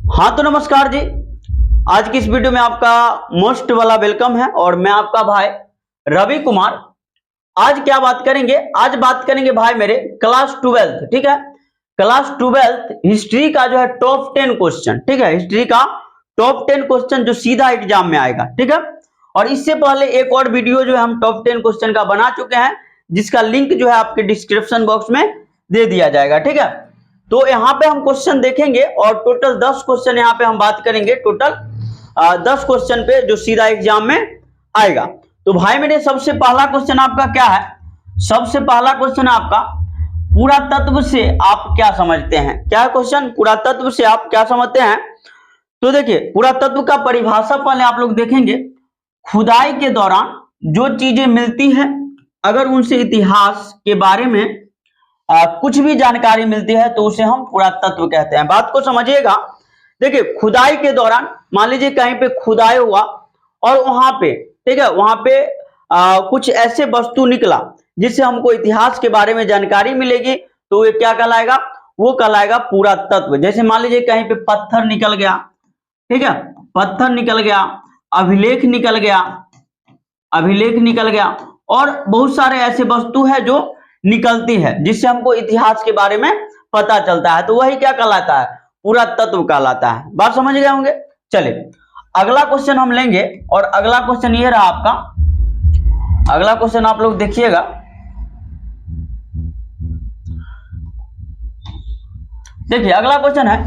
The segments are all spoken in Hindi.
हाँ तो नमस्कार जी। आज की इस वीडियो में आपका मोस्ट वाला वेलकम है और मैं आपका भाई रवि कुमार। आज क्या बात करेंगे? आज बात करेंगे भाई मेरे क्लास 12, ठीक है, क्लास 12 हिस्ट्री का जो है टॉप 10 क्वेश्चन, ठीक है, हिस्ट्री का टॉप 10 क्वेश्चन जो सीधा एग्जाम में आएगा, ठीक है। और इससे पहले एक और वीडियो जो है हम टॉप 10 क्वेश्चन का बना चुके हैं, जिसका लिंक जो है आपके डिस्क्रिप्शन बॉक्स में दे दिया जाएगा, ठीक है। तो यहाँ पे हम क्वेश्चन देखेंगे और टोटल 10 क्वेश्चन यहाँ पे हम बात करेंगे, टोटल 10 क्वेश्चन पे जो सीधा एग्जाम में आएगा। तो भाई मेरे सबसे पहला क्वेश्चन आपका क्या है? सबसे पहला क्वेश्चन आपका पुरातत्व से आप क्या समझते हैं? क्या है क्वेश्चन? पुरातत्व से आप क्या समझते हैं? तो देखिए, पुरातत्व का परिभाषा पहले आप लोग देखेंगे। खुदाई के दौरान जो चीजें मिलती है, अगर उनसे इतिहास के बारे में कुछ भी जानकारी मिलती है तो उसे हम पुरातत्व कहते हैं। बात को समझिएगा। देखिए, खुदाई के दौरान मान लीजिए कहीं पे खुदाई हुआ और वहां पे, ठीक है, वहां पे कुछ ऐसे वस्तु निकला जिससे हमको इतिहास के बारे में जानकारी मिलेगी, तो ये क्या कहलाएगा? वो कहलाएगा पुरातत्व। जैसे मान लीजिए कहीं पे पत्थर निकल गया, ठीक है, पत्थर निकल गया, अभिलेख निकल गया, अभिलेख निकल गया, और बहुत सारे ऐसे वस्तु है जो निकलती है जिससे हमको इतिहास के बारे में पता चलता है, तो वही क्या कहलाता है? पुरातत्व कहलाता है। बात समझ गए होंगे। चलिए अगला क्वेश्चन हम लेंगे और अगला क्वेश्चन ये रहा आपका। अगला क्वेश्चन आप लोग देखिएगा। देखिए अगला क्वेश्चन है,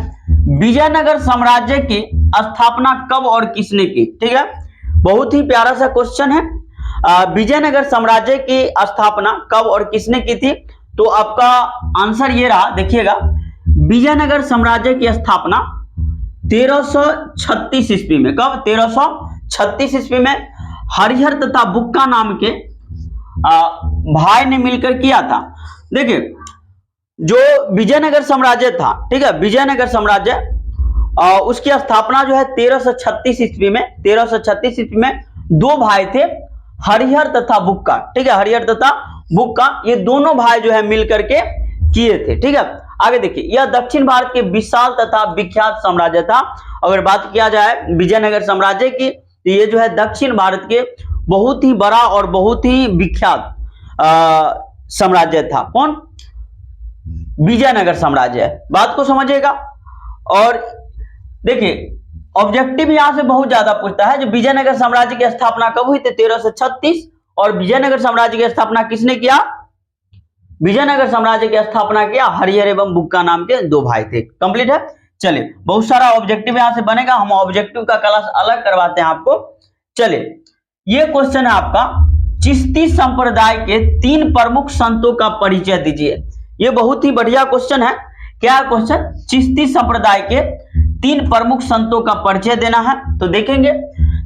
विजयनगर साम्राज्य की स्थापना कब और किसने की? ठीक है, बहुत ही प्यारा सा क्वेश्चन है। विजयनगर साम्राज्य की स्थापना कब और किसने की थी? तो आपका आंसर ये रहा, देखिएगा। विजयनगर साम्राज्य की स्थापना 1336 ईस्वी में। कब? 1336 ईस्वी में हरिहर तथा बुक्का नाम के भाई ने मिलकर किया था। देखिए, जो विजयनगर साम्राज्य था, ठीक है, विजयनगर साम्राज्य उसकी स्थापना जो है 1336 ईस्वी में। 1336 ईस्वी में दो भाई थे, हरिहर तथा बुक्का, ठीक है, हरिहर तथा बुक्का, ये दोनों भाई जो है मिलकर के किए थे, ठीक है। आगे देखिए, यह दक्षिण भारत के विशाल तथा विख्यात साम्राज्य था। अगर बात किया जाए विजयनगर साम्राज्य की, तो ये जो है दक्षिण भारत के बहुत ही बड़ा और बहुत ही विख्यात साम्राज्य था। कौन? विजयनगर साम्राज्य। बात को समझिएगा। और देखिए, ऑब्जेक्टिव यहां से बहुत ज्यादा पूछता है। जो विजयनगर साम्राज्य की स्थापना कब हुई थी? 1336। और विजयनगर साम्राज्य की स्थापना किसने किया? विजयनगर साम्राज्य की स्थापना किया हरिहर एवं बुक्का नाम के दो भाई थे। कंप्लीट है। चलिए, बहुत सारा ऑब्जेक्टिव यहां से बनेगा, हम ऑब्जेक्टिव का क्लास अलग करवाते हैं आपको। चलिए, ये क्वेश्चन है आपका, चिश्ती संप्रदाय के 3 प्रमुख संतों का परिचय दीजिए। ये बहुत ही बढ़िया क्वेश्चन है। क्या क्वेश्चन? चिश्ती संप्रदाय के 3 प्रमुख संतों का परिचय देना है। तो देखेंगे,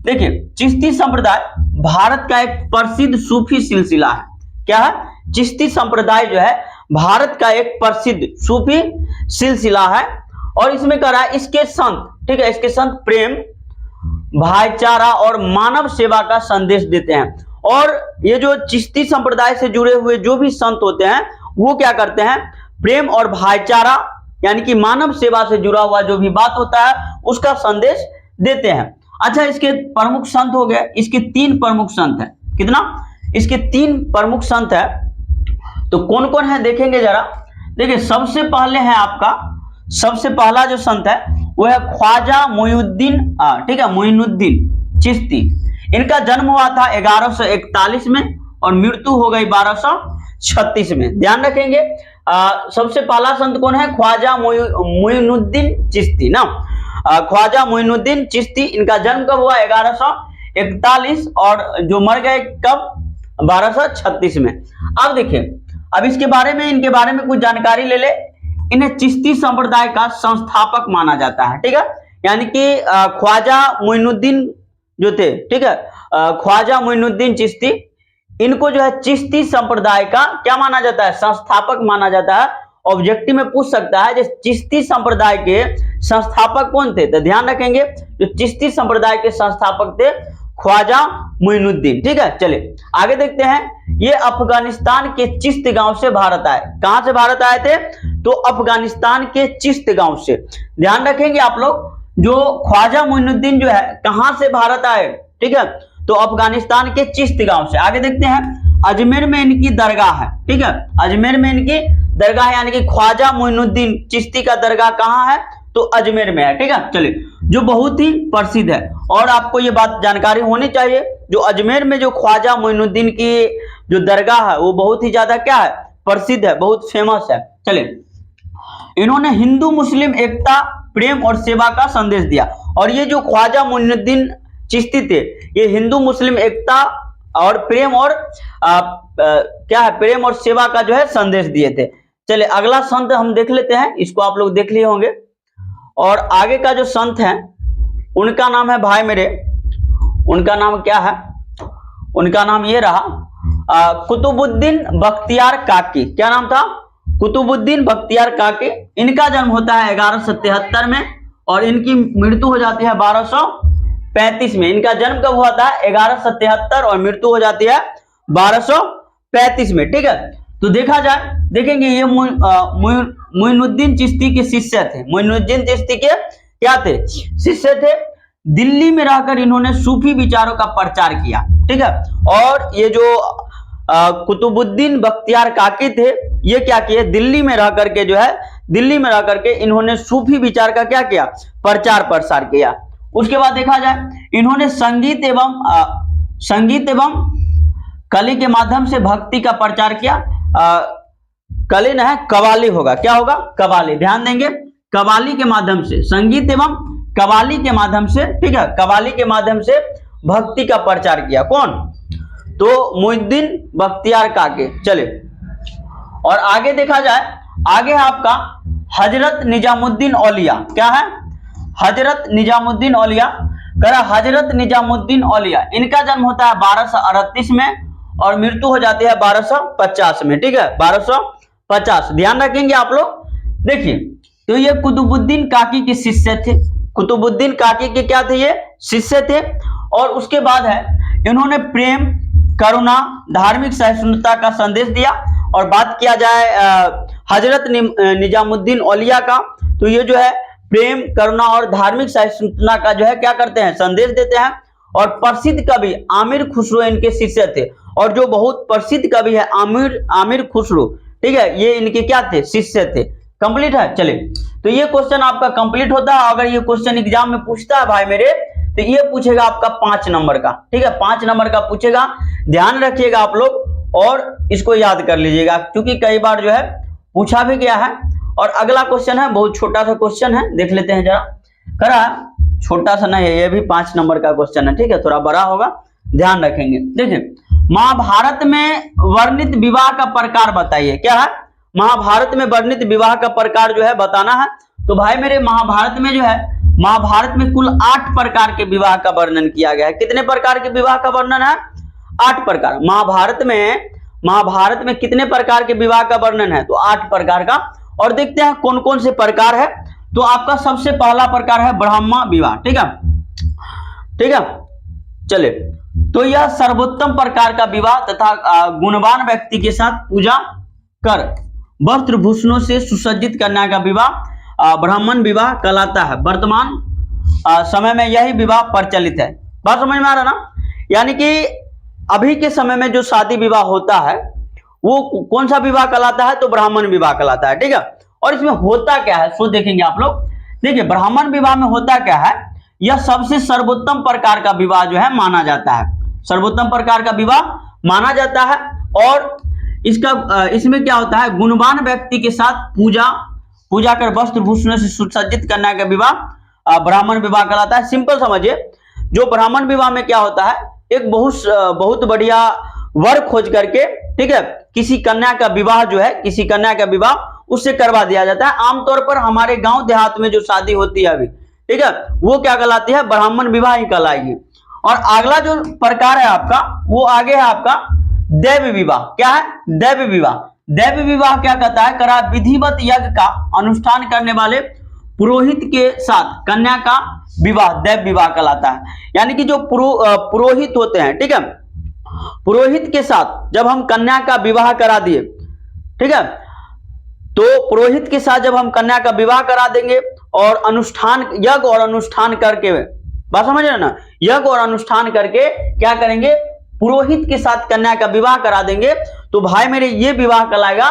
देखिए, चिश्ती संप्रदाय भारत का एक प्रसिद्ध सूफी सिलसिला है। क्या है? चिश्ती संप्रदाय जो है भारत का एक प्रसिद्ध सूफी सिलसिला है। और इसमें कह रहा है इसके संत, ठीक है, इसके संत प्रेम, भाईचारा और मानव सेवा का संदेश देते हैं। और ये जो चिश्ती संप्रदाय से जुड़े हुए जो भी संत होते हैं वो क्या करते हैं? प्रेम और भाईचारा यानी कि मानव सेवा से जुड़ा हुआ जो भी बात होता है उसका संदेश देते हैं। अच्छा, इसके प्रमुख संत हो गए, इसके 3 प्रमुख संत हैं। कितना? इसके 3 प्रमुख संत है। तो कौन कौन है देखेंगे जरा। देखिए, सबसे पहले है आपका, सबसे पहला जो संत है वो है ख्वाजा मोइनुद्दीन, ठीक है, मोइनुद्दीन चिश्ती। इनका जन्म हुआ था 1141 में और मृत्यु हो गई 1236 में। ध्यान रखेंगे, सबसे पहला संत कौन है? ख्वाजा मोइनुद्दीन चिश्ती ना, ख्वाजा मोइनुद्दीन चिश्ती। इनका जन्म कब हुआ? 1141, और जो मर गए कब? 1236 में। अब देखिए, अब इसके बारे में, इनके बारे में कुछ जानकारी ले ले। इन्हें चिश्ती संप्रदाय का संस्थापक माना जाता है, ठीक है, यानी कि ख्वाजा मोइनुद्दीन जो थे, ठीक है, ख्वाजा मोइनुद्दीन चिश्ती, इनको जो है चिश्ती संप्रदाय का क्या माना जाता है? संस्थापक माना जाता है। ऑब्जेक्टिव में पूछ सकता है, जो चिश्ती संप्रदाय के संस्थापक कौन थे? तो ध्यान रखेंगे, जो चिश्ती संप्रदाय के संस्थापक थे ख्वाजा मोइनुद्दीन, ठीक है। चलिए आगे देखते हैं। ये अफगानिस्तान के चिश्त गांव से भारत आए। कहां से भारत आए थे? तो अफगानिस्तान के चिश्त गांव से। ध्यान रखेंगे आप लोग, जो ख्वाजा मोइनुद्दीन जो है कहां से भारत आए, ठीक है, तो अफगानिस्तान के चिश्त गांव से। आगे देखते हैं, अजमेर में इनकी दरगाह है, ठीक है, अजमेर में इनकी दरगाह है, यानी कि ख्वाजा मोइनुद्दीन चिश्ती का दरगाह कहां है, तो अजमेर में है, ठीक है। चलिए, जो बहुत ही प्रसिद्ध है और आपको ये बात जानकारी होनी चाहिए, जो अजमेर में जो ख्वाजा मोइनुद्दीन की जो दरगाह है वो बहुत ही ज्यादा क्या है, प्रसिद्ध है, बहुत फेमस है। चलिए, इन्होंने हिंदू मुस्लिम एकता, प्रेम और सेवा का संदेश दिया। और ये जो ख्वाजा मोइनुद्दीन चिश्ती थे, ये हिंदू मुस्लिम एकता और प्रेम और क्या है, प्रेम और सेवा का जो है संदेश दिए थे। चलिए, अगला संत हम देख लेते हैं, इसको आप लोग देख लिए होंगे। और आगे का जो संत है उनका नाम है भाई मेरे, उनका नाम क्या है, उनका नाम ये रहा कुतुबुद्दीन बख्तियार काकी। क्या नाम था, कुतुबुद्दीन बख्तियार काकी। इनका जन्म होता है 1177 में और इनकी मृत्यु हो जाती है 1235 में। इनका जन्म कब हुआ था, 1177, और मृत्यु हो जाती है 1235 में, ठीक है। तो देखा जाए, देखेंगे ये मोइनुद्दीन चिश्ती के शिष्य थे। मोइनुद्दीन चिश्ती के क्या थे, शिष्य थे। दिल्ली में रहकर इन्होंने सूफी विचारों का प्रचार किया, ठीक है। और ये जो कुतुबुद्दीन बख्तियार काकी थे, ये क्या किए, दिल्ली में रह करके जो है, दिल्ली में रह करके इन्होंने सूफी विचार का क्या किया, प्रचार प्रसार किया। उसके बाद देखा जाए, इन्होंने संगीत एवं कली के माध्यम से भक्ति का प्रचार किया। कली न है, कवाली होगा, क्या होगा, कवाली, ध्यान देंगे, कवाली के माध्यम से, संगीत एवं कवाली के माध्यम से, ठीक है, कवाली के माध्यम से भक्ति का प्रचार किया। कौन, तो मोइनुद्दीन बख्तियार काकी। चले, और आगे देखा जाए, आगे है आपका हजरत निजामुद्दीन औलिया। क्या है, हजरत निजामुद्दीन औलिया। करा हजरत निजामुद्दीन औलिया, इनका जन्म होता है 1238 में और मृत्यु हो जाती है 1250 में, ठीक है, 1250। ध्यान रखेंगे आप लोग। देखिए, तो ये कुतुबुद्दीन काकी के शिष्य थे, कुतुबुद्दीन काकी के क्या थे, ये शिष्य थे। और उसके बाद है, इन्होंने प्रेम, करुणा, धार्मिक सहिष्णुता का संदेश दिया। और बात किया जाए हजरत निजामुद्दीन औलिया का, तो ये जो है प्रेम, करुणा और धार्मिक सहिष्णुता का जो है क्या करते हैं, संदेश देते हैं। और प्रसिद्ध कवि आमिर खुसरो इनके शिष्य थे। और जो बहुत प्रसिद्ध कवि है आमिर खुसरो, ठीक है, ये इनके क्या थे, शिष्य थे। कंप्लीट है। चलिए, तो ये क्वेश्चन आपका कंप्लीट होता है। अगर ये क्वेश्चन एग्जाम में पूछता है भाई मेरे, तो ये पूछेगा आपका 5 नंबर का, ठीक है, 5 नंबर का पूछेगा। ध्यान रखिएगा आप लोग और इसको याद कर लीजिएगा, क्योंकि कई बार जो है पूछा भी गया है। और अगला क्वेश्चन है, बहुत छोटा सा क्वेश्चन है, देख लेते हैं जरा। करा, छोटा सा नहीं है, ये भी 5 नंबर का क्वेश्चन है, ठीक है, थोड़ा बड़ा होगा, ध्यान रखेंगे। देखिए, महाभारत में वर्णित विवाह का प्रकार बताइए। क्या है, महाभारत में वर्णित विवाह का प्रकार जो है बताना है। तो भाई मेरे, महाभारत में जो है, महाभारत में कुल 8 प्रकार के विवाह का वर्णन किया गया है। कितने प्रकार के विवाह का वर्णन है, 8 प्रकार। महाभारत में कितने प्रकार के विवाह का वर्णन है, तो 8 प्रकार का। और देखते हैं कौन कौन से प्रकार है। तो आपका सबसे पहला प्रकार है ब्राह्मण विवाह, ठीक है, ठीक है। चले, तो यह सर्वोत्तम प्रकार का विवाह तथा गुणवान व्यक्ति के साथ पूजा कर वस्त्र भूषणों से सुसज्जित कन्या का विवाह ब्राह्मण विवाह कहलाता है। वर्तमान समय में यही विवाह प्रचलित है। बात समझ में आ रहा ना, यानी कि अभी के समय में जो शादी विवाह होता है वो कौन सा विवाह कहलाता है, तो ब्राह्मण विवाह कहलाता है, ठीक है। और इसमें होता क्या है, सो देखेंगे आप लोग। देखिए, ब्राह्मण विवाह में होता क्या है, यह सबसे सर्वोत्तम प्रकार का विवाह जो है माना जाता है, सर्वोत्तम प्रकार का विवाह माना जाता है। और इसमें क्या होता है, गुणवान व्यक्ति के साथ पूजा कर वस्त्र भूषणों से सुसज्जित करने का विवाह ब्राह्मण विवाह कहलाता है। सिंपल समझिए, जो ब्राह्मण विवाह में क्या होता है, एक बहुत बढ़िया वर खोज करके, ठीक है, किसी कन्या का विवाह जो है, किसी कन्या का विवाह उससे करवा दिया जाता है। आमतौर पर हमारे गांव देहात में जो शादी होती है अभी, ठीक है, वो क्या कहलाती है, ब्राह्मण विवाह ही कहलाएगी। और अगला जो प्रकार है आपका, वो आगे है आपका दैव विवाह। क्या है, दैव विवाह। दैव विवाह क्या कहता है, करा विधिवत यज्ञ का अनुष्ठान करने वाले पुरोहित के साथ कन्या का विवाह दैव विवाह कहलाता है। यानी कि जो पुरोहित होते हैं, ठीक है, पुरोहित के साथ जब हम कन्या का विवाह करा दिए, ठीक है, तो पुरोहित के साथ जब हम कन्या का विवाह करा देंगे और अनुष्ठान, यज्ञ और अनुष्ठान करके, बात समझ रहे ना, यज्ञ और अनुष्ठान करके क्या करेंगे, पुरोहित के साथ कन्या का विवाह करा देंगे, तो भाई मेरे ये विवाह कहलाएगा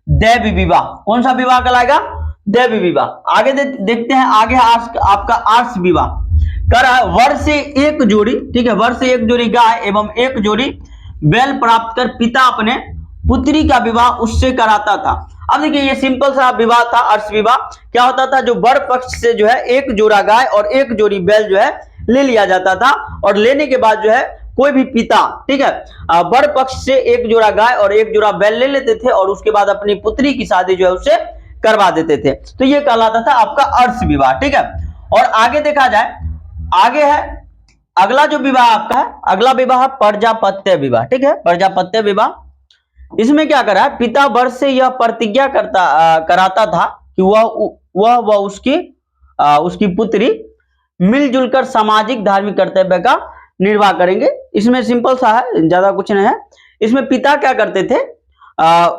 दैवी विवाह। कौन सा विवाह कहलाएगा, दैवी विवाह। आगे देखते हैं, आगे आपका आर्ष विवाह कर रहा है, वर से एक जोड़ी, ठीक है, वर से एक जोड़ी गाय एवं एक जोड़ी बैल प्राप्त कर पिता अपने पुत्री का विवाह उससे कराता था। अब देखिए ये सिंपल सा विवाह था, अर्श विवाह। क्या होता था, जो वर पक्ष से जो है एक जोड़ा गाय और एक जोड़ी बैल जो है ले लिया जाता था, और लेने के बाद जो है कोई भी पिता, ठीक है, वर पक्ष से एक जोड़ा गाय और एक जोड़ा बैल ले लेते थे और उसके बाद अपनी पुत्री की शादी जो है उससे करवा देते थे। तो ये कहलाता था आपका अर्श विवाह, ठीक है। और आगे देखा जाए, आगे है अगला जो विवाह आपका है, अगला विवाह प्रजापत्य विवाह, ठीक है, प्रजापत्य विवाह। इसमें क्या करा है, पिता वर से यह प्रतिज्ञा कराता था कि वह उसकी पुत्री मिलजुल कर सामाजिक धार्मिक कर्तव्य का निर्वाह करेंगे। इसमें सिंपल सा है, ज्यादा कुछ नहीं है। इसमें पिता क्या करते थे,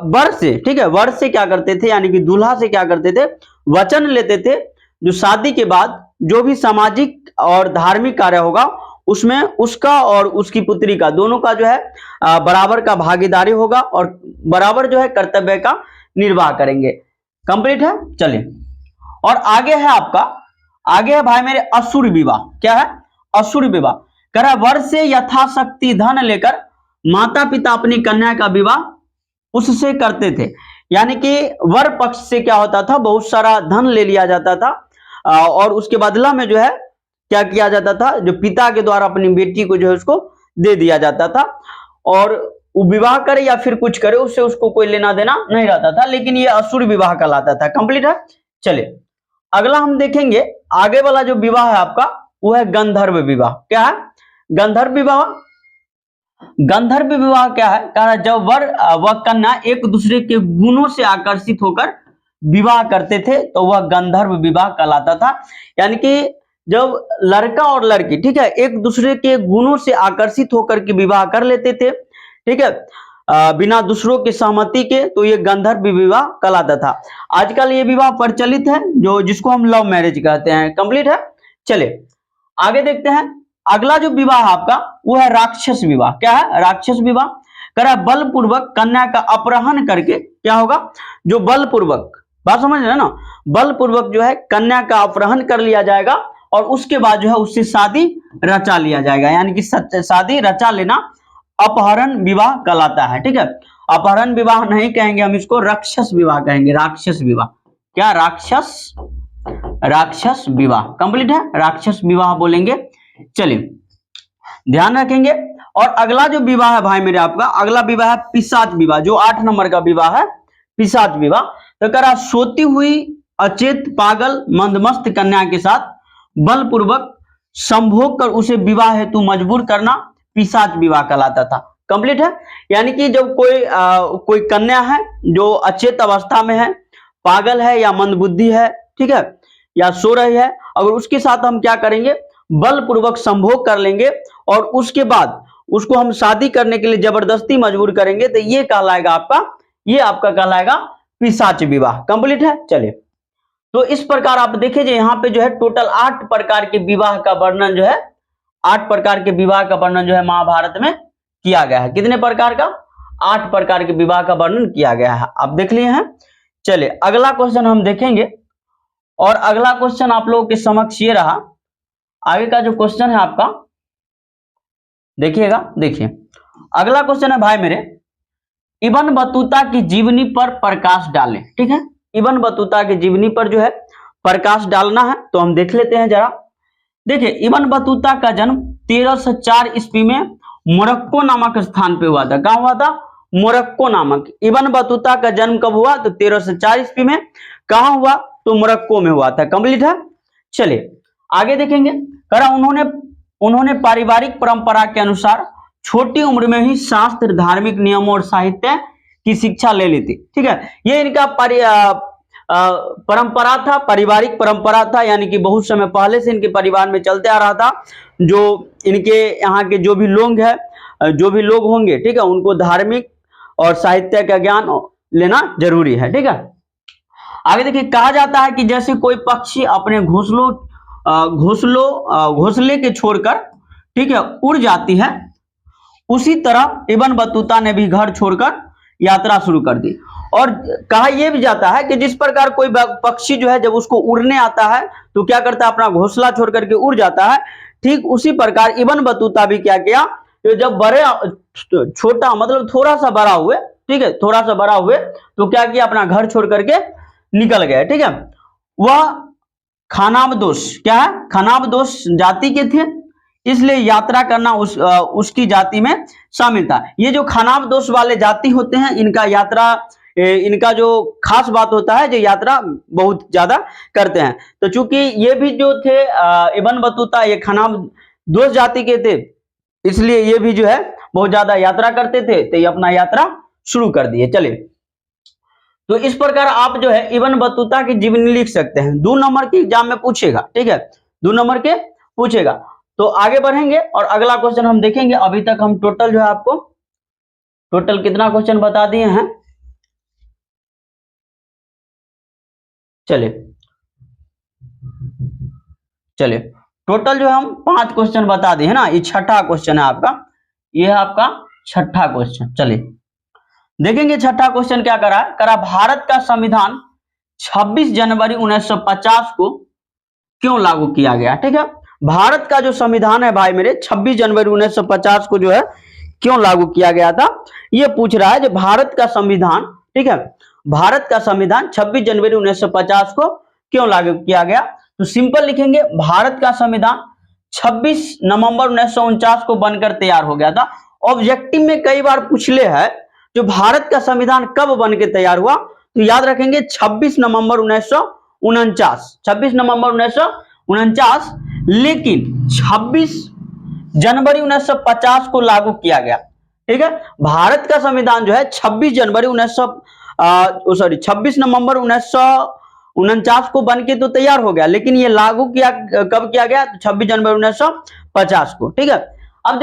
वर से, ठीक है, वर से क्या करते थे, यानी कि दूल्हा से क्या करते थे, वचन लेते थे जो शादी के बाद जो भी सामाजिक और धार्मिक कार्य होगा उसमें उसका और उसकी पुत्री का, दोनों का जो है बराबर का भागीदारी होगा और बराबर जो है कर्तव्य का निर्वाह करेंगे। कंप्लीट है, चलिए। और आगे है आपका, आगे है भाई मेरे असुर विवाह। क्या है, असुर विवाह। कह रहा है वर से यथाशक्ति धन लेकर माता पिता अपनी कन्या का विवाह उससे करते थे। यानी कि वर पक्ष से क्या होता था, बहुत सारा धन ले लिया जाता था और उसके बदला में जो है क्या किया जाता था, जो पिता के द्वारा अपनी बेटी को जो है उसको दे दिया जाता था, और वो विवाह करे या फिर कुछ करे उससे उसको कोई लेना देना नहीं रहता था। लेकिन ये असुर विवाह कहलाता था। कंप्लीट है, चलिए अगला हम देखेंगे। आगे वाला जो विवाह है आपका वो है गंधर्व विवाह। क्या है, गंधर्व विवाह। गंधर्व विवाह क्या है, कहा जब वर व कन्या एक दूसरे के गुणों से आकर्षित होकर विवाह करते थे तो वह गंधर्व विवाह कहलाता था। यानी कि जब लड़का और लड़की, ठीक है, एक दूसरे के गुणों से आकर्षित होकर के विवाह कर लेते थे, ठीक है, बिना दूसरों की सहमति के, तो ये गंधर्व विवाह कहलाता था। आजकल ये विवाह प्रचलित है जो जिसको हम लव मैरिज कहते हैं। कंप्लीट है, चलिए आगे देखते हैं। अगला जो विवाह आपका वो है राक्षस विवाह। क्या है, राक्षस विवाह। कह रहा है बलपूर्वक कन्या का अपहरण करके क्या होगा, जो बलपूर्वक, बात समझ रहे हैं ना, बलपूर्वक जो है कन्या का अपहरण कर लिया जाएगा और उसके बाद जो है उससे शादी रचा लिया जाएगा। यानी कि शादी रचा लेना अपहरण विवाह कहलाता है। ठीक है, अपहरण विवाह नहीं कहेंगे हम, इसको राक्षस विवाह कहेंगे। राक्षस विवाह, क्या, राक्षस विवाह। कंप्लीट है, राक्षस विवाह बोलेंगे। चलिए ध्यान रखेंगे। और अगला जो विवाह है भाई मेरे आपका, अगला विवाह है पिशाच विवाह, जो 8 नंबर का विवाह है, पिशाच विवाह। तो कह रहा सोती हुई अचेत पागल मंदमस्त कन्या के साथ बलपूर्वक संभोग कर उसे विवाह हेतु मजबूर करना पिशाच विवाह कहलाता था। कंप्लीट है, यानी कि जब कोई कन्या है जो अचेत अवस्था में है, पागल है या मंदबुद्धि है, ठीक है, या सो रही है, अगर उसके साथ हम क्या करेंगे, बलपूर्वक संभोग कर लेंगे और उसके बाद उसको हम शादी करने के लिए जबरदस्ती मजबूर करेंगे, तो ये कहलाएगा आपका, ये आपका कहलाएगा पिशाच विवाह। कंप्लीट है, चलिए। तो इस प्रकार आप देखिए यहाँ पे जो है टोटल 8 प्रकार के विवाह का वर्णन जो है, 8 प्रकार के विवाह का वर्णन जो है महाभारत में किया गया है। कितने प्रकार का, 8 प्रकार के विवाह का वर्णन किया गया है, आप देख लिए हैं। चलिए अगला क्वेश्चन हम देखेंगे, और अगला क्वेश्चन आप लोगों के समक्ष ये रहा। आगे का जो क्वेश्चन है आपका देखिएगा, देखिए अगला क्वेश्चन है भाई मेरे, इब्न बतूता की जीवनी पर प्रकाश डालें। ठीक है, इब्न बतूता की जीवनी पर जो है प्रकाश डालना है, तो हम देख लेते हैं जरा। देखिए इब्न बतूता का जन्म 1304 ईस्वी में मोरक्को नामक स्थान पे हुआ था। कहां हुआ था, मोरक्को नामक। इब्न बतूता का जन्म कब हुआ, तो 1304 ईस्वी में। कहां हुआ, तो मोरक्को में हुआ था। कंप्लीट है, चलिए आगे देखेंगे। करा उन्होंने पारिवारिक परंपरा के अनुसार छोटी उम्र में ही शास्त्र, धार्मिक नियमों और साहित्य की शिक्षा ले ली थी। ठीक है, ये इनका परंपरा था, पारिवारिक परंपरा था, यानी कि बहुत समय पहले से इनके परिवार में चलते आ रहा था। जो इनके यहाँ के जो भी लोग होंगे, ठीक है, उनको धार्मिक और साहित्य का ज्ञान लेना जरूरी है। ठीक है, आगे देखिए, कहा जाता है कि जैसे कोई पक्षी अपने घोंसले के छोड़कर, ठीक है, उड़ जाती है, उसी तरह इब्न बतूता ने भी घर छोड़कर यात्रा शुरू कर दी। और कहा यह भी जाता है कि जिस प्रकार कोई पक्षी जो है जब उसको उड़ने आता है तो क्या करता है, अपना घोंसला छोड़ करके उड़ जाता है, ठीक उसी प्रकार इब्न बतूता भी क्या किया, तो जब छोटा मतलब थोड़ा सा बड़ा हुए, ठीक है, थोड़ा सा बड़ा हुए तो क्या किया, अपना घर छोड़ करके निकल गए, ठीक है। वह खानाबदोश, क्या है, खानाबदोश जाति के थे, इसलिए यात्रा करना उसकी जाति में शामिल था। ये जो खानाबदोश वाले जाति होते हैं, इनका जो खास बात होता है, जो यात्रा बहुत ज्यादा करते हैं। तो चूंकि ये भी जो थे इब्न बतूता, ये खानाबदोश जाति के थे, इसलिए ये भी जो है बहुत ज्यादा यात्रा करते थे, तो ये अपना यात्रा शुरू कर दिए। चलिए, तो इस प्रकार आप जो है इब्न बतूता की जीवनी लिख सकते हैं। 2 नंबर के एग्जाम में पूछेगा, ठीक है, 2 नंबर के पूछेगा। तो आगे बढ़ेंगे और अगला क्वेश्चन हम देखेंगे। अभी तक हम टोटल जो है आपको टोटल कितना क्वेश्चन बता दिए हैं। चलिए टोटल जो है हम 5 क्वेश्चन बता दिए है ना। ये छठा क्वेश्चन है आपका, ये है आपका छठा क्वेश्चन। चलिए देखेंगे छठा क्वेश्चन क्या करा भारत का संविधान 26 जनवरी 1950 को क्यों लागू किया गया, ठीक है। भारत का जो संविधान है भाई मेरे, 26 जनवरी 1950 को जो है क्यों लागू किया गया था, ये पूछ रहा है। जो भारत का संविधान, ठीक है, भारत का संविधान 26 जनवरी 1950 को क्यों लागू किया गया, तो सिंपल लिखेंगे, भारत का संविधान 26 नवंबर 1949 को बनकर तैयार हो गया था। ऑब्जेक्टिव में कई बार पूछले है जो भारत का संविधान कब बनकर तैयार हुआ, तो याद रखेंगे 26 नवंबर 1949, 26 नवंबर 1949, लेकिन 26 जनवरी 1950 को लागू किया गया, ठीक है। भारत का संविधान जो है 26 नवंबर 1949 को बनके तो तैयार हो गया, लेकिन ये लागू किया कब किया गया, 26 जनवरी 1950 को, ठीक है। अब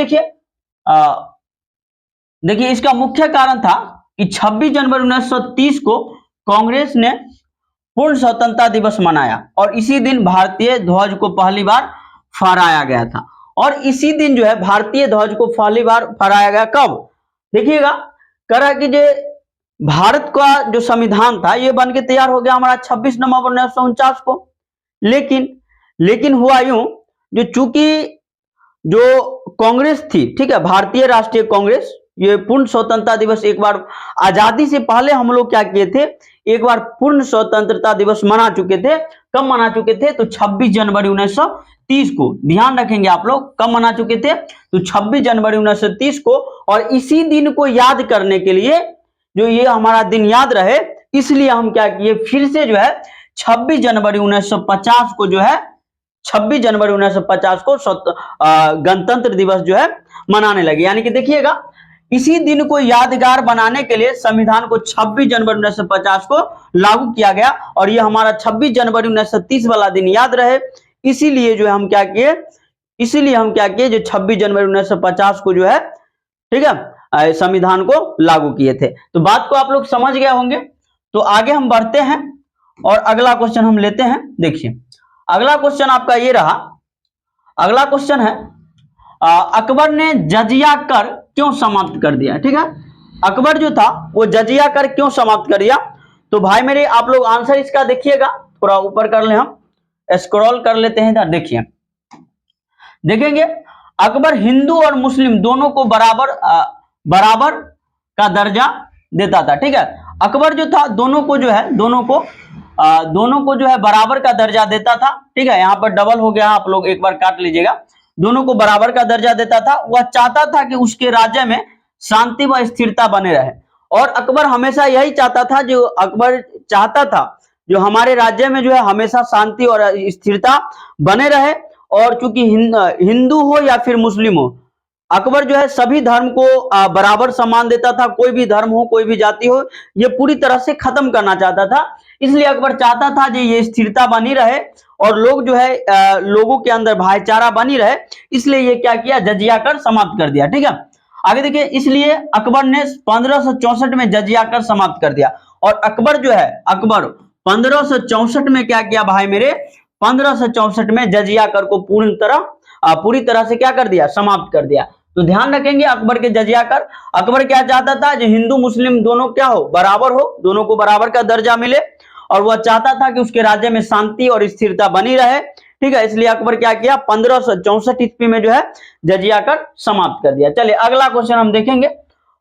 देखिए इसका मुख्य कारण था कि 26 जनवरी 1930 को कांग्रेस ने पूर्ण स्वतंत्रता दिवस मनाया और इसी दिन भारतीय ध्वज को पहली बार फहराया गया था। और इसी दिन जो है भारतीय ध्वज को पहली बार फहराया गया कब, देखिएगा, करा कि जो भारत का जो संविधान था ये बन के तैयार हो गया हमारा 26 नवंबर 1949 को, लेकिन हुआ यूं, जो चूंकि जो कांग्रेस थी, ठीक है, भारतीय राष्ट्रीय कांग्रेस, ये पूर्ण स्वतंत्रता दिवस एक बार आजादी से पहले हम लोग क्या किए थे, एक बार पूर्ण स्वतंत्रता दिवस मना चुके थे। कब मना चुके थे, तो 26 जनवरी 1930 को। ध्यान रखेंगे आप लोग, कब मना चुके थे, तो 26 जनवरी 1930 को। और इसी दिन को याद करने के लिए, जो ये हमारा दिन याद रहे, इसलिए हम क्या किए, फिर से जो है 26 जनवरी 1950 को जो है 26 जनवरी 1950 को गणतंत्र दिवस जो है मनाने लगे। यानी कि देखिएगा, इसी दिन को यादगार बनाने के लिए संविधान को 26 जनवरी 1950 को लागू किया गया और ये हमारा 26 जनवरी 1930 वाला दिन याद रहे, इसीलिए जो हम क्या किए, जो 26 जनवरी 1950 को जो है, ठीक है, संविधान को लागू किए थे। तो बात को आप लोग समझ गए होंगे। तो आगे हम बढ़ते हैं और अगला क्वेश्चन हम लेते हैं। देखिए अगला क्वेश्चन आपका ये रहा। अगला क्वेश्चन है, अकबर ने जजिया कर क्यों समाप्त कर दिया, ठीक है। अकबर जो था वो जजिया कर क्यों समाप्त कर दिया, तो भाई मेरे आप लोग आंसर इसका देखिएगा, थोड़ा ऊपर कर ले, हम स्क्रॉल कर लेते हैं इधर। देखिए देखेंगे, अकबर हिंदू और मुस्लिम दोनों को बराबर का दर्जा देता था, ठीक है। अकबर जो था दोनों को जो है बराबर का दर्जा देता था, ठीक है। यहाँ पर डबल हो गया, आप लोग एक बार काट लीजिएगा। दोनों को बराबर का दर्जा देता था। वह चाहता था कि उसके राज्य में शांति व स्थिरता बने रहे और अकबर हमेशा यही चाहता था, जो अकबर चाहता था जो हमारे राज्य में जो है हमेशा शांति और स्थिरता बने रहे। और चूंकि हिंदू हो या फिर मुस्लिम हो, अकबर जो है सभी धर्म को बराबर सम्मान देता था। कोई भी धर्म हो, कोई भी जाति हो, ये पूरी तरह से खत्म करना चाहता था। इसलिए अकबर चाहता था कि ये स्थिरता बनी रहे और लोग जो है लोगों के अंदर भाईचारा बनी रहे, इसलिए ये क्या किया, जजिया कर समाप्त कर दिया, ठीक है। आगे देखिए, इसलिए अकबर ने 1564 में जजिया कर समाप्त कर दिया। और अकबर जो है 1564 में क्या किया भाई मेरे, 1564 में जजिया कर को पूरी तरह से क्या कर दिया, समाप्त कर दिया। तो ध्यान रखेंगे अकबर के जजिया कर, अकबर क्या चाहता था, जो हिंदू मुस्लिम दोनों क्या हो, बराबर हो, दोनों को बराबर का दर्जा मिले, और वह चाहता था कि उसके राज्य में शांति और स्थिरता बनी रहे, ठीक है। इसलिए अकबर क्या किया, 1564 ईस्वी में जो है जजिया कर समाप्त कर दिया। चलिए अगला क्वेश्चन हम देखेंगे,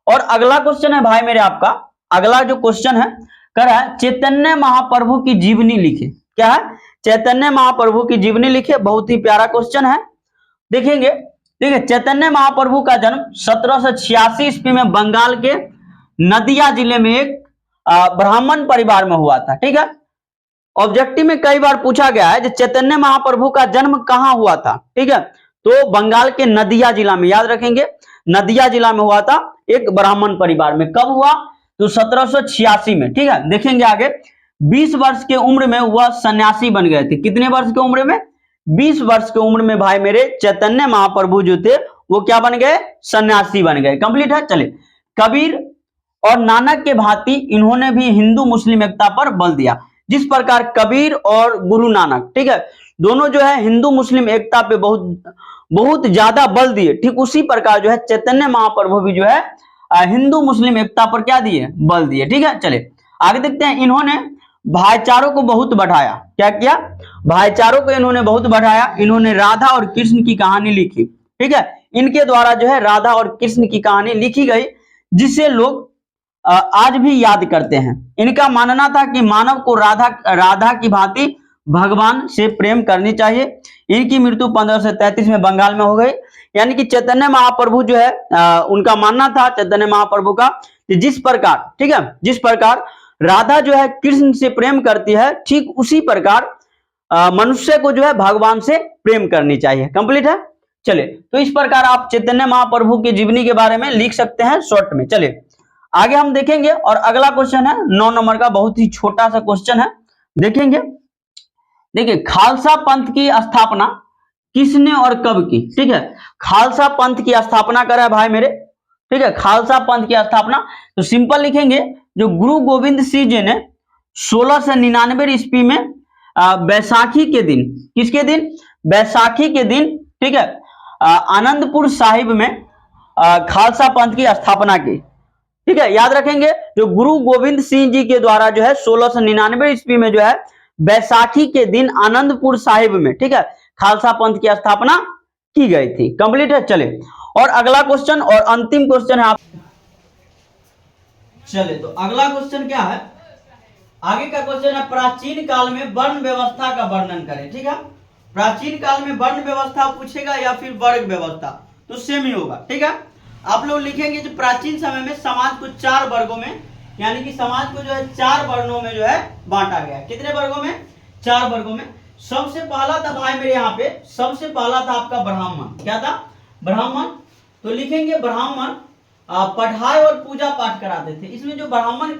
और अगला क्वेश्चन है भाई मेरे आपका, अगला जो क्वेश्चन है कर रहा है चैतन्य महाप्रभु की जीवनी लिखे। क्या है, चैतन्य महाप्रभु की जीवनी लिखे। बहुत ही प्यारा क्वेश्चन है, देखेंगे। ठीक है, चैतन्य महाप्रभु का जन्म 1786 ईस्वी में बंगाल के नदिया जिले में एक ब्राह्मण परिवार में हुआ था। ठीक है, ऑब्जेक्टिव में कई बार पूछा गया है, चैतन्य महाप्रभु का जन्म कहां हुआ था। ठीक है, तो बंगाल के नदिया जिला में, याद रखेंगे नदिया जिला में हुआ था, एक ब्राह्मण परिवार में। कब हुआ, तो 1786 में। ठीक है, देखेंगे आगे। 20 वर्ष के उम्र में वह सन्यासी बन गए थे। कितने वर्ष के उम्र में, 20 वर्ष के उम्र में भाई मेरे चैतन्य महाप्रभु जो थे वो क्या बन गए, सन्यासी बन गए। कंप्लीट है। चले, कबीर और नानक के भांति इन्होंने भी हिंदू मुस्लिम एकता पर बल दिया। जिस प्रकार कबीर और गुरु नानक, ठीक है, दोनों जो है हिंदू मुस्लिम एकता पे बहुत ज्यादा बल दिए, ठीक उसी प्रकार जो है चैतन्य महाप्रभु भी जो है हिंदू मुस्लिम एकता पर क्या दिए, बल दिए। ठीक है, चले आगे देखते हैं। इन्होंने भाईचारों को बहुत बढ़ाया। क्या किया, भाईचारों को इन्होंने बहुत बढ़ाया। इन्होंने राधा और कृष्ण की कहानी लिखी। ठीक है, इनके द्वारा जो है राधा और कृष्ण की कहानी लिखी गई, जिसे लोग आज भी याद करते हैं। इनका मानना था कि मानव को राधा की भांति भगवान से प्रेम करनी चाहिए। इनकी मृत्यु 1533 में बंगाल में हो गई। यानी कि चैतन्य महाप्रभु जो है उनका मानना था, चैतन्य महाप्रभु का, जिस प्रकार, ठीक है, जिस प्रकार राधा जो है कृष्ण से प्रेम करती है, ठीक उसी प्रकार मनुष्य को जो है भगवान से प्रेम करनी चाहिए। कंप्लीट है। चले, तो इस प्रकार आप चैतन्य महाप्रभु की जीवनी के बारे में लिख सकते हैं शॉर्ट में। चले आगे हम देखेंगे, और अगला क्वेश्चन है 9 नंबर का, बहुत ही छोटा सा क्वेश्चन है, देखेंगे। देखिए, खालसा पंथ की स्थापना किसने और कब की। ठीक है, खालसा पंथ की स्थापना करा है भाई मेरे। ठीक है, खालसा पंथ की स्थापना तो सिंपल लिखेंगे, जो गुरु गोविंद सिंह जी ने 1699 ईस्वी में बैसाखी के दिन, किसके दिन, बैसाखी के दिन, ठीक है, आनंदपुर साहिब में खालसा पंथ की स्थापना की। ठीक है, याद रखेंगे, जो गुरु गोविंद सिंह जी के द्वारा जो है 1699 ईस्वी में जो है बैसाखी के दिन आनंदपुर साहिब में, ठीक है, खालसा पंथ की स्थापना की गई थी। कंप्लीट है। चले, और अगला क्वेश्चन और अंतिम क्वेश्चन है आप, चले तो अगला क्वेश्चन क्या है, आगे का क्वेश्चन है प्राचीन काल में वर्ण व्यवस्था का वर्णन करें। ठीक है, प्राचीन काल में वर्ण व्यवस्था पूछेगा या फिर वर्ग व्यवस्था, तो सेम ही होगा। ठीक है, आप लोग लिखेंगे जो प्राचीन समय में समाज को 4 वर्गों में, यानी कि समाज को जो है 4 वर्णों में जो है बांटा गया। कितने वर्गों में, 4 वर्गों में। सबसे पहला था भाई मेरे यहाँ पे, सबसे पहला था आपका ब्राह्मण। क्या था, ब्राह्मण। तो लिखेंगे ब्राह्मण पढ़ाई और पूजा पाठ कराते थे। इसमें जो ब्राह्मण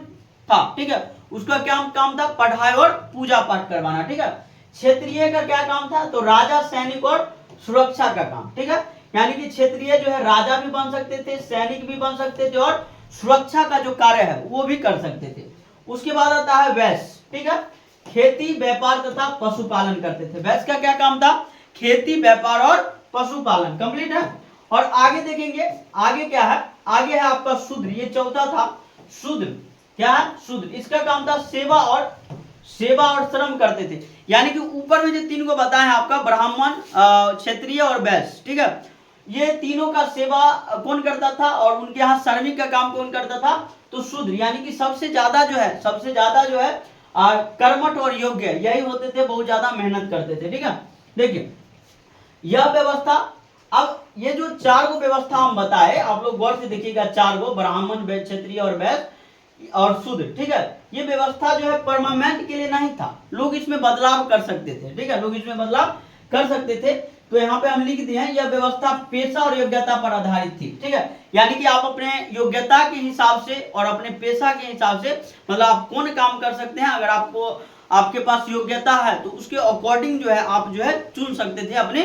था, ठीक है, उसका क्या काम था, पढ़ाई और पूजा पाठ करवाना। ठीक है, क्षत्रिय का क्या काम था, तो राजा, सैनिक और सुरक्षा का काम। ठीक है, यानी कि क्षत्रिय जो है राजा भी बन सकते थे, सैनिक भी बन सकते थे, और सुरक्षा का जो कार्य है वो भी कर सकते थे। उसके बाद आता है वैश्य। ठीक है, खेती, व्यापार तथा पशुपालन करते थे। वैश्य का क्या काम था, खेती, व्यापार और पशुपालन। कंप्लीट है। और आगे देखेंगे, आगे क्या है, आगे है आपका शूद्र। ये चौथा था शूद्र। क्या है, शूद्र। इसका काम था सेवा और श्रम करते थे। यानी कि ऊपर में जो 3 को बताए हैं आपका, ब्राह्मण, क्षत्रिय और वैश्य, ठीक है, ये तीनों का सेवा कौन करता था, और उनके यहाँ श्रमिक का काम कौन करता था, तो शूद्र। यानी कि सबसे ज्यादा जो है कर्मठ और योग्य यही होते थे, बहुत ज्यादा मेहनत करते थे। ठीक है, देखिए यह व्यवस्था, अब ये जो 4 गो व्यवस्था हम बताए, आप लोग गौर से देखिएगा, 4 गो, ब्राह्मण, क्षत्रिय और वैश्य और शूद्र। ठीक है, ये व्यवस्था जो है परमानेंट के लिए नहीं था, लोग इसमें बदलाव कर सकते थे। ठीक है, लोग इसमें बदलाव कर सकते थे। तो यहाँ पे हम लिख दिए हैं, यह व्यवस्था पेशा और योग्यता पर आधारित थी। ठीक है, यानी कि आप अपने योग्यता के हिसाब से और अपने पेशा के हिसाब से, मतलब आप कौन काम कर सकते हैं, अगर आपके पास योग्यता है तो उसके अकॉर्डिंग जो है आप जो है चुन सकते थे अपने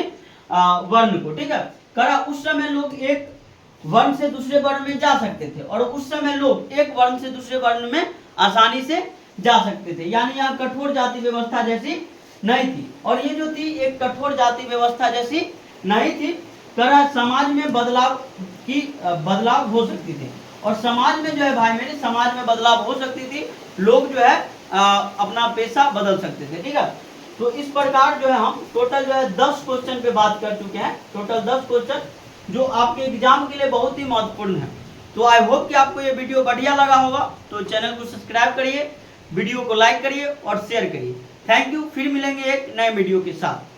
वर्ण को। ठीक है, करा उस समय लोग एक वर्ण से दूसरे वर्ण में जा सकते थे, और उस समय लोग एक वर्ण से दूसरे वर्ण में आसानी से जा सकते थे, यानी यहाँ कठोर जाति व्यवस्था जैसी नहीं थी। और ये जो थी एक कठोर जाति व्यवस्था जैसी नहीं थी, तरह समाज में बदलाव हो सकती थी। और समाज में जो है भाई मेरे, समाज में बदलाव हो सकती थी, लोग जो है अपना पेशा बदल सकते थे। ठीक है, तो इस प्रकार जो है हम टोटल जो है 10 क्वेश्चन पे बात कर चुके हैं, टोटल 10 क्वेश्चन जो आपके एग्जाम के लिए बहुत ही महत्वपूर्ण है। तो आई होप कि आपको ये वीडियो बढ़िया लगा होगा, तो चैनल को सब्सक्राइब करिए, वीडियो को लाइक करिए और शेयर करिए। थैंक यू, फिर मिलेंगे एक नए वीडियो के साथ।